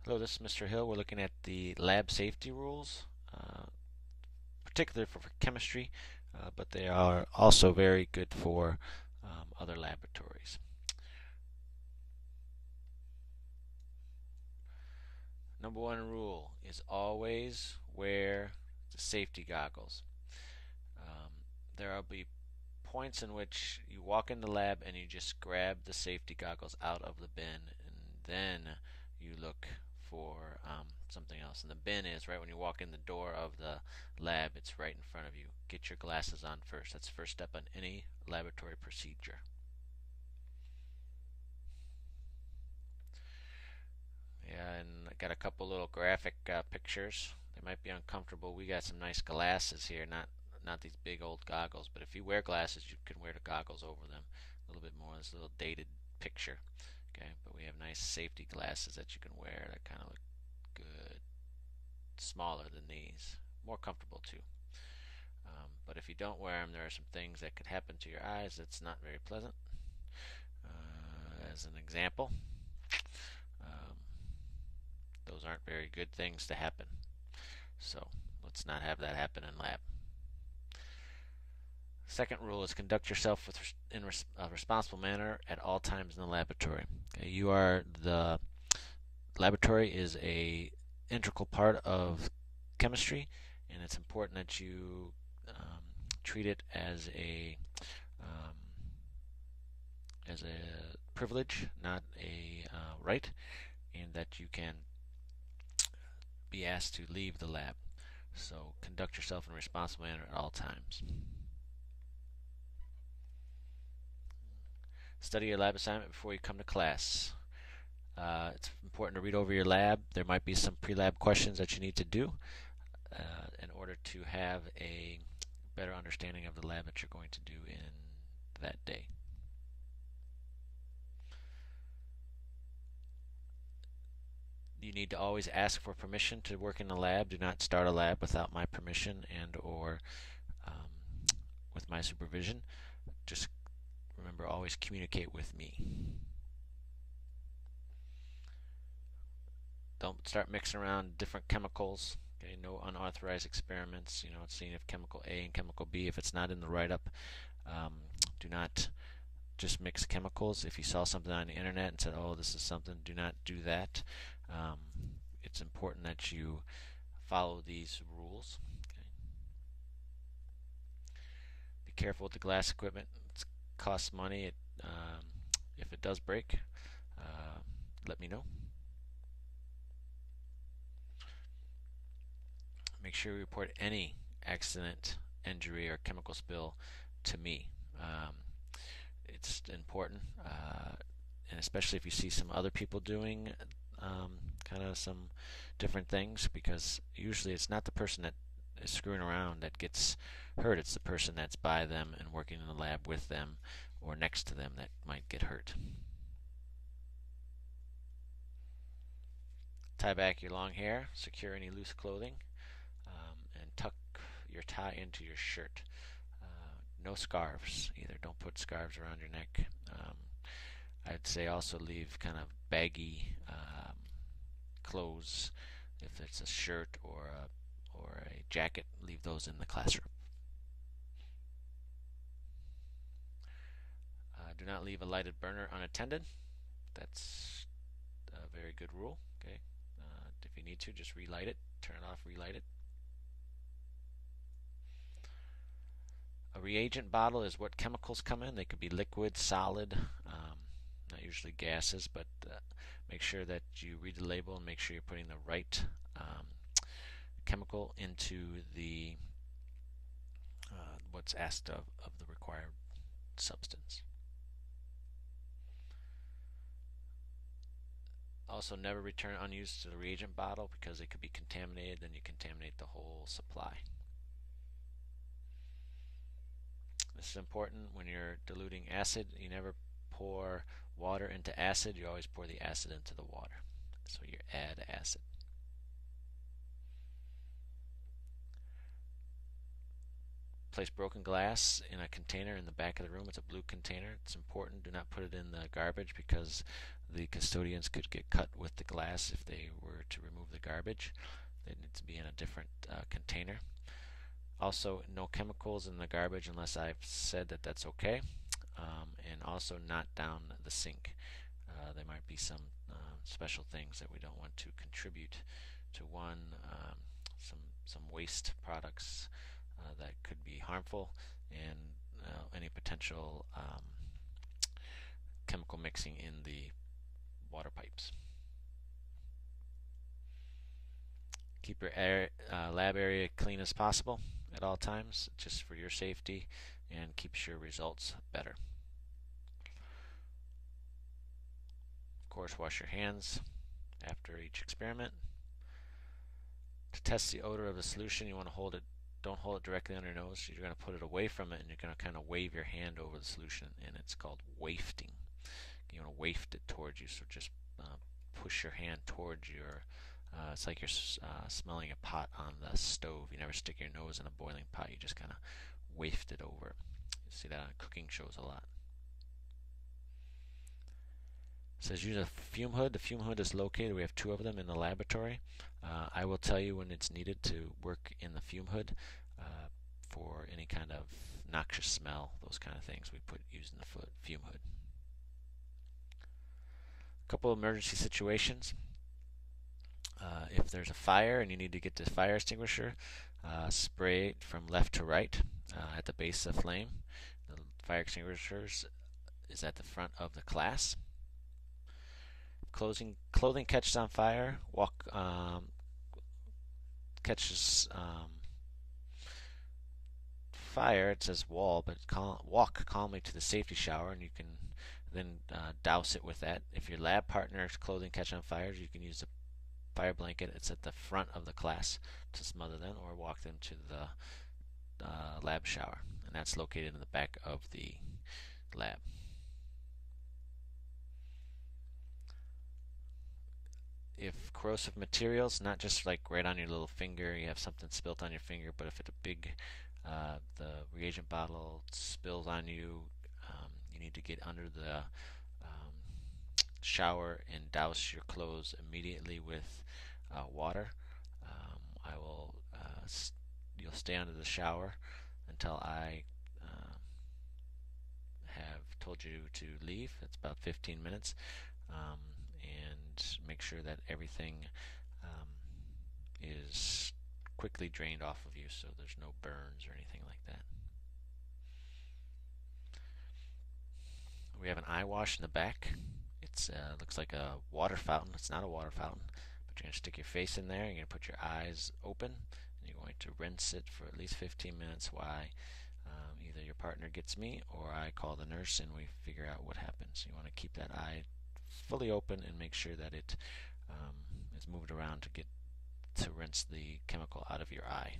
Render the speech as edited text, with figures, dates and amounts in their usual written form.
Hello, this is Mr. Hill. We're looking at the lab safety rules, particularly for chemistry, but they are also very good for other laboratories. Number one rule is always wear the safety goggles. Um, there will be points in which you walk in the lab and you just grab the safety goggles out of the bin, and then you look for something else. And the bin is right when you walk in the door of the lab, it's right in front of you. Get your glasses on first. That's the first step on any laboratory procedure. Yeah, and I got a couple little graphic pictures. They might be uncomfortable. We got some nice glasses here, not these big old goggles. But if you wear glasses, you can wear the goggles over them a little bit more. This little dated picture. Okay, but we have nice safety glasses that you can wear that kind of look good, smaller than these, more comfortable too. But if you don't wear them, there are some things that could happen to your eyes that's not very pleasant. As an example, um, those aren't very good things to happen. So let's not have that happen in lab. Second rule is conduct yourself in a responsible manner at all times in the laboratory. Okay, the laboratory is a integral part of chemistry, and it's important that you treat it um, as a privilege, not a right, and that you can be asked to leave the lab. So conduct yourself in a responsible manner at all times. Study your lab assignment before you come to class. It's important to read over your lab. There might be some pre-lab questions that you need to do in order to have a better understanding of the lab that you're going to do in that day. You need to always ask for permission to work in the lab. Do not start a lab without my permission and or with my supervision. Just remember, always communicate with me. Don't start mixing around different chemicals. Okay, no unauthorized experiments. Seeing if chemical A and chemical B, if it's not in the write-up, do not just mix chemicals. If you saw something on the internet and said, "Oh, this is something," do not do that. It's important that you follow these rules. Okay. Be careful with the glass equipment. It costs money. If it does break, let me know. Make sure you report any accident, injury, or chemical spill to me. It's important, and especially if you see some other people doing kind of some different things, because usually it's not the person that is screwing around that gets hurt. It's the person that's by them and working in the lab with them or next to them that might get hurt. Tie back your long hair, secure any loose clothing, and tuck your tie into your shirt. No scarves either. Don't put scarves around your neck. I'd say also leave kind of baggy clothes. If it's a shirt or a jacket, leave those in the classroom. Do not leave a lighted burner unattended. That's a very good rule. Okay, if you need to, just relight it, turn it off, relight it. A reagent bottle is what chemicals come in. They could be liquid, solid, not usually gases, but make sure that you read the label and make sure you're putting the right chemical into the what's asked of the required substance. Also, never return unused to the reagent bottle because it could be contaminated, then you contaminate the whole supply. This is important when you're diluting acid. You never pour water into acid. You always pour the acid into the water. So you add acid. Place broken glass in a container in the back of the room. It's a blue container. It's important. Do not put it in the garbage because the custodians could get cut with the glass if they were to remove the garbage. They need to be in a different container. Also, no chemicals in the garbage unless I've said that that's okay. And also not down the sink. There might be some special things that we don't want to contribute to one, some waste products that could be harmful, and any potential chemical mixing in the water pipes. Keep your lab area clean as possible at all times, just for your safety, and keeps your results better. Of course, wash your hands after each experiment. To test the odor of the solution, you want to don't hold it directly on your nose. You're going to put it away from it, and you're going to kind of wave your hand over the solution, and it's called wafting. You want to waft it towards you, so just push your hand towards your it's like you're smelling a pot on the stove. You never stick your nose in a boiling pot. You just kind of waft it over. You see that on cooking shows a lot. It says use a fume hood. The fume hood is located. We have 2 of them in the laboratory. I will tell you when it's needed to work in the fume hood for any kind of noxious smell, those kind of things. We put using the fume hood. A couple of emergency situations. If there's a fire and you need to get to the fire extinguisher, spray it from left to right at the base of the flame. The fire extinguishers is at the front of the class. Clothing catches on fire, catches fire. It says wall, but walk calmly to the safety shower, and you can then douse it with that. If your lab partner's clothing catches on fire, you can use the fire blanket. It's at the front of the class to smother them, or walk them to the lab shower, and that's located in the back of the lab. If corrosive materials, not just like right on your little finger, you have something spilt on your finger, but if it's a big, the reagent bottle spills on you, you need to get under the shower and douse your clothes immediately with water. You'll stay under the shower until I have told you to leave. It's about 15 minutes. And make sure that everything is quickly drained off of you, so there's no burns or anything like that. We have an eye wash in the back. It looks like a water fountain. It's not a water fountain, but you're going to stick your face in there. You're going to put your eyes open, and you're going to rinse it for at least 15 minutes while either your partner gets me or I call the nurse and we figure out what happens. You want to keep that eye fully open and make sure that it is moved around to rinse the chemical out of your eye.